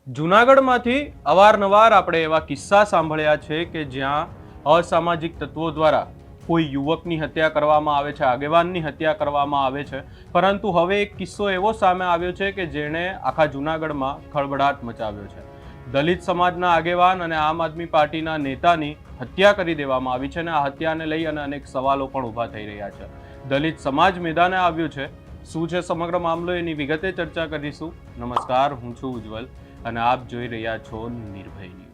જૂનાગઢમાંથી અવારનવાર આપણે એવા કિસ્સા સાંભળ્યા છે કે જ્યાં અસામાજિક તત્વો દ્વારા કોઈ યુવકની હત્યા કરવામાં આવે છે, આગેવાનની હત્યા કરવામાં આવે છે, પરંતુ હવે એક કિસ્સો એવો સામે આવ્યો છે કે જેણે આખા જૂનાગઢમાં ખળબળાટ મચાવ્યો છે. દલિત સમાજના આગેવાન અને આમ આદમી પાર્ટીના નેતાની હત્યા કરી દેવામાં આવી છે અને આ હત્યાને લઈ અને અનેક સવાલો પણ ઊભા થઈ રહ્યા છે. દલિત સમાજ મેદાને આવ્યું છે. શું છે સમગ્ર મામલો, એની વિગતે ચર્ચા કરીશું. નમસ્કાર, હું છું ઉજ્જવલ અને આપ જોઈ રહ્યા છો નિર્ભય ન્યૂઝ.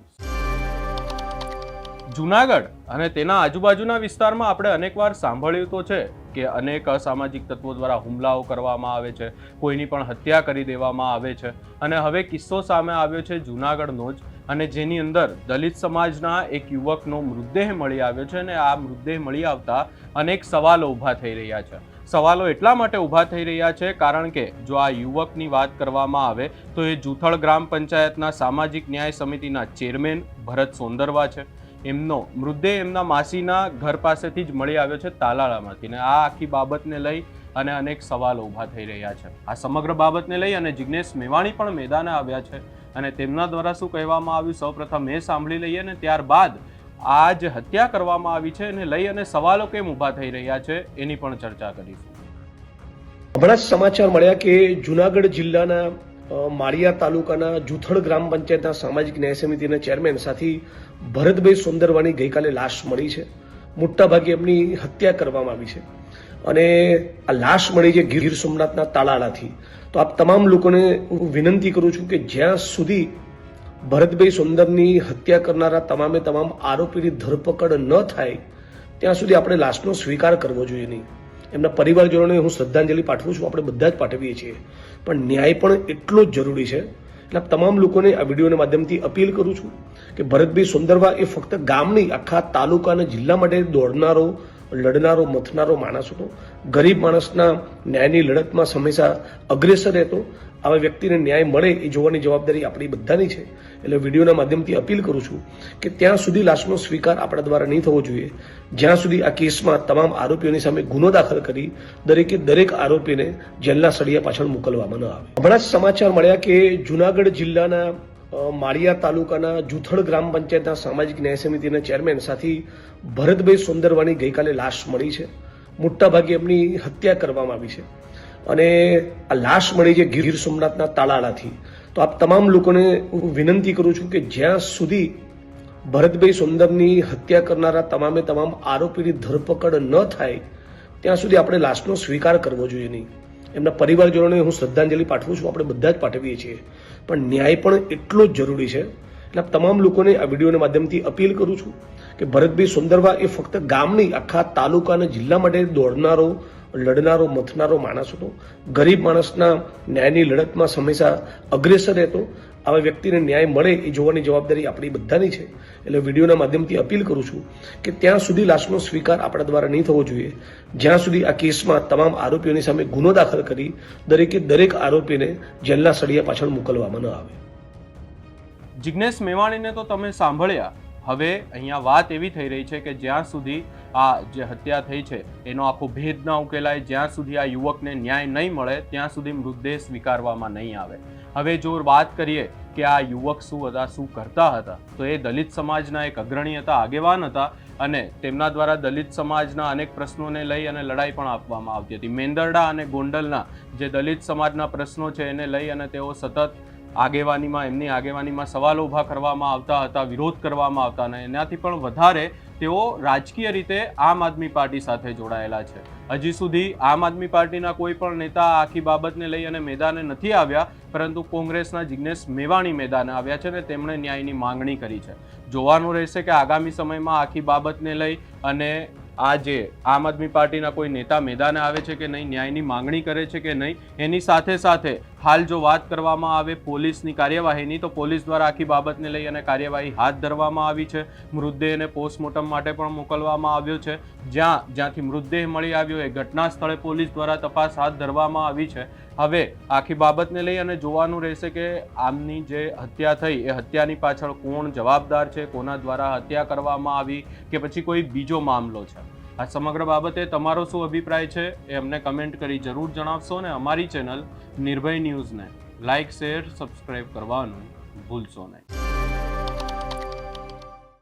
જૂનાગઢ અને તેના આજુબાજુના વિસ્તારમાં આપણે અનેકવાર સાંભળ્યું તો છે કે અનેક અસામાજિક તત્વો દ્વારા હુમલાઓ કરવામાં આવે છે, કોઈની પણ હત્યા કરી દેવામાં આવે છે અને હવે કિસ્સો સામે આવ્યો છે જૂનાગઢનો જ, અને જેની અંદર દલિત સમાજના એક યુવકનો મૃતદેહ મળી આવ્યો છે અને આ મૃતદેહ મળી આવતા અનેક સવાલો ઊભા થઈ રહ્યા છે. સવાલો એટલા માટે ઊભા થઈ રહ્યા છે કારણ કે જો આ યુવકની વાત કરવામાં આવે તો એ જૂથળ ગ્રામ પંચાયતના સામાજિક ન્યાય સમિતિના ચેરમેન ભરત સોંદરવા છે. એમનો મૃતદેહ એમના માસીના ઘર પાસેથી જ મળી આવ્યો છે, તાલાળામાંથી. ને આ આખી બાબતને લઈ અને અનેક સવાલો ઊભા થઈ રહ્યા છે. આ સમગ્ર બાબતને લઈ અને જિગ્નેશ મેવાણી પણ મેદાને આવ્યા છે અને તેમના દ્વારા શું કહેવામાં આવ્યું સૌપ્રથમ એ સાંભળી લઈએ અને ત્યારબાદ આ જે હત્યા કરવામાં આવી છે એને લઈ અને સવાલો કેમ ઊભા થઈ રહ્યા છે એની પણ ચર્ચા કરીશું. હમણાં જ સમાચાર મળ્યા કે જૂનાગઢ જિલ્લાના માળિયા તાલુકાના જૂથળ ગ્રામ પંચાયતના સામાજિક ન્યાય સમિતિના ચેરમેન સાથી ભરતભાઈ સોંદરવાની ગઈકાલે લાશ મળી છે. મોટાભાગે એમની હત્યા કરવામાં આવી છે અને આ લાશ મળી છે ગીર સોમનાથના તાલાળાથી. તો આપ તમામ લોકોને હું વિનંતી કરું છું કે જ્યાં સુધી ભરતભાઈ સોંદરની હત્યા કરનારા તમામ આરોપીની ધરપકડ ન થાય ત્યાં સુધી આપણે લાશનો સ્વીકાર કરવો જોઈએ નહીં. એમના પરિવારજનોને હું શ્રદ્ધાંજલિ પાઠવું છું, આપણે બધા જ પાઠવીએ છીએ, પણ ન્યાય પણ એટલો જ જરૂરી છે. એટલે તમામ લોકોને આ વિડીયોના માધ્યમથી અપીલ કરું છું કે ભરતભાઈ સોંદરવા એ ફક્ત ગામની આખા તાલુકા અને જિલ્લા માટે દોડનારો, લડનારો, મથનારો માણસ હતો. ગરીબ માણસના ન્યાયની લડતમાં હંમેશા અગ્રેસર રહેતો. આવા વ્યક્તિને ન્યાય મળે એ જોવાની જવાબદારી આપણી બધાની છે. એટલે વિડીયોના માધ્યમથી અપીલ કરું છું કે ત્યાં સુધી લાશનો સ્વીકાર આપણા દ્વારા નહીં થવો જોઈએ જ્યાં સુધી આ કેસમાં તમામ આરોપીઓની સામે ગુનો દાખલ કરી દરેક આરોપીને જેલના સળિયા પાછળ મોકલવામાં ન આવે. હમણાં જ સમાચાર મળ્યા કે જૂનાગઢ જિલ્લાના માળિયા તાલુકાના જૂથળ ગ્રામ પંચાયતના સામાજિક ન્યાય સમિતિના ચેરમેન સાથી ભરતભાઈ સોંદરવાની ગઈકાલે લાશ મળી છે. મોટાભાગે એમની હત્યા કરવામાં આવી છે અને આ લાશ મળી છે ગીર સોમનાથના તાલાળાથી. તો આપ તમામ લોકોને હું વિનંતી કરું છું કે જ્યાં સુધી ભરતભાઈ સોંદરની હત્યા કરનારા તમામ આરોપીની ધરપકડ ન થાય ત્યાં સુધી આપણે લાશનો સ્વીકાર કરવો જોઈએ નહીં. એમના પરિવારજનોને હું શ્રદ્ધાંજલિ પાઠવું છું, આપણે બધા જ પાઠવીએ છીએ, પણ ન્યાય પણ એટલો જ જરૂરી છે. એટલે તમામ લોકોને આ વિડીયોના માધ્યમથી અપીલ કરું છું કે ભરતભાઈ સોંદરવા એ ફક્ત ગામની આખા તાલુકા અને જિલ્લા માટે દોડનારો, લડનારો, મથનારો માણસ હતો. ગરીબ માણસના ન્યાયની લડતમાં હંમેશા અગ્રેસર રહેતો. આવા વ્યક્તિને ન્યાય મળે એ જોવાની જવાબદારી આપણી બધાની છે. એટલે વિડીયોના માધ્યમથી અપીલ કરું છું કે ત્યાં સુધી લાશનો સ્વીકાર આપણા દ્વારા નહીં થવો જોઈએ જ્યાં સુધી આ કેસમાં તમામ આરોપીઓની સામે ગુનો દાખલ કરી દરેક આરોપીને જેલના સળિયા પાછળ મોકલવામાં ન આવે. જિગ્નેશ મેવાણીને તો તમે સાંભળ્યા. હવે અહીંયા વાત એવી થઈ રહી છે કે જ્યાં સુધી આ જે હત્યા થઈ છે એનો આખો ભેદ ન ઉકેલાય, જ્યાં સુધી આ યુવકને ન્યાય નહીં મળે ત્યાં સુધી મૃતદેહ સ્વીકારવામાં નહીં આવે. હવે જો વાત કરીએ કે આ યુવક શું હતા, શું કરતા હતા, તો એ દલિત સમાજના એક અગ્રણી હતા, આગેવાન હતા અને તેમના દ્વારા દલિત સમાજના અનેક પ્રશ્નોને લઈ અને લડાઈ પણ આપવામાં આવતી હતી. મેંદરડા અને ગોંડલના જે દલિત સમાજના પ્રશ્નો છે એને લઈ અને તેઓ સતત એમની આગેવાનીમાં સવાલો ઊભા કરવામાં આવતા હતા, વિરોધ કરવામાં આવતા અને એનાથી પણ વધારે તેઓ રાજકીય રીતે આમ આદમી પાર્ટી સાથે જોડાયેલા છે. હજી સુધી આમ આદમી પાર્ટીના કોઈ પણ નેતા આખી બાબતને લઈ અને મેદાને નથી આવ્યા, પરંતુ કોંગ્રેસના જિગ્નેશ મેવાણી મેદાને આવ્યા છે અને તેમણે ન્યાયની માંગણી કરી છે. જોવાનું રહેશે કે આગામી સમયમાં આખી બાબતને લઈ અને આ જે આમ આદમી પાર્ટીના કોઈ નેતા મેદાને આવે છે કે નહીં, ન્યાયની માંગણી કરે છે કે નહીં. એની સાથે હાલ જો વાત કરવામાં આવે પોલીસની કાર્યવાહીની, તો પોલીસ દ્વારા આખી બાબતને લઈ અને કાર્યવાહી હાથ ધરવામાં આવી છે. મૃતદેહને પોસ્ટમોર્ટમ માટે પણ મોકલવામાં આવ્યો છે. જ્યાંથી મૃતદેહ મળી આવ્યો એ ઘટના સ્થળે પોલીસ દ્વારા તપાસ હાથ ધરવામાં આવી છે. હવે આખી બાબતને લઈ અને જોવાનું રહેશે કે આમની જે હત્યા થઈ એ હત્યાની પાછળ કોણ જવાબદાર છે, કોના દ્વારા હત્યા કરવામાં આવી કે પછી કોઈ બીજો મામલો છે. આ સમગ્ર બાબતે તમારો શું અભિપ્રાય છે એ અમને કમેન્ટ કરી જરૂર જણાવશો અને અમારી ચેનલ નિર્ભય ન્યૂઝને લાઇક, શેર, સબસ્ક્રાઇબ કરવાનું ભૂલશો નહીં.